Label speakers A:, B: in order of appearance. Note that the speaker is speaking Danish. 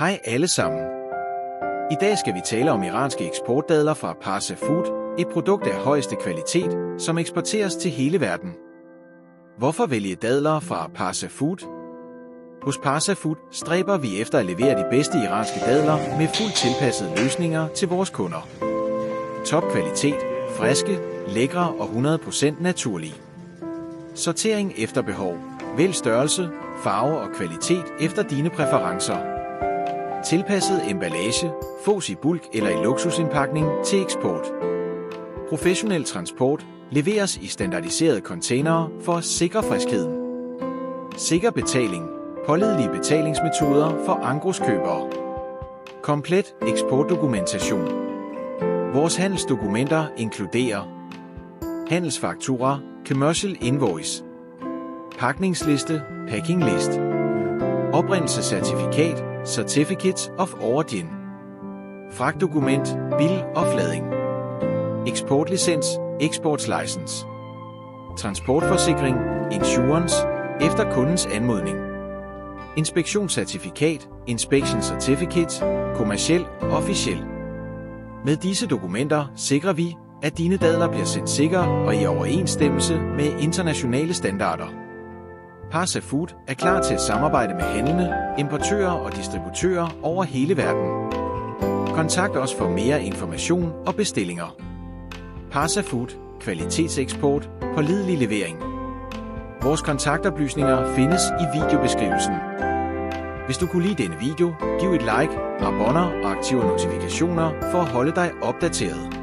A: Hej alle sammen. I dag skal vi tale om iranske eksportdadler fra Parsa Food, et produkt af højeste kvalitet, som eksporteres til hele verden. Hvorfor vælge dadler fra Parsa Food? Hos Parsa Food stræber vi efter at levere de bedste iranske dadler med fuldt tilpassede løsninger til vores kunder. Top kvalitet, friske, lækre og 100% naturlige. Sortering efter behov. Vælg størrelse, farve og kvalitet efter dine præferencer. Tilpasset emballage, fås i bulk eller i luksusindpakning til eksport. Professionel transport leveres i standardiserede containere for at sikre friskheden. Sikker betaling, pålidelige betalingsmetoder for engroskøbere. Komplet eksportdokumentation. Vores handelsdokumenter inkluderer handelsfaktura, commercial invoice, pakningsliste, packinglist, oprindelsescertifikat, Certificate of Origin, fragtdokument, bil og flading, eksportlicens, eksportslicense, transportforsikring, insurance, efter kundens anmodning, inspektionscertifikat, inspection certificate, kommerciel og officiel. Med disse dokumenter sikrer vi, at dine dadler bliver sendt sikkert og i overensstemmelse med internationale standarder. Parsa Food er klar til at samarbejde med handlende, importører og distributører over hele verden. Kontakt os for mere information og bestillinger. Parsa Food, kvalitetseksport, pålidelig levering. Vores kontaktoplysninger findes i videobeskrivelsen. Hvis du kunne lide denne video, giv et like, abonner og aktiver notifikationer for at holde dig opdateret.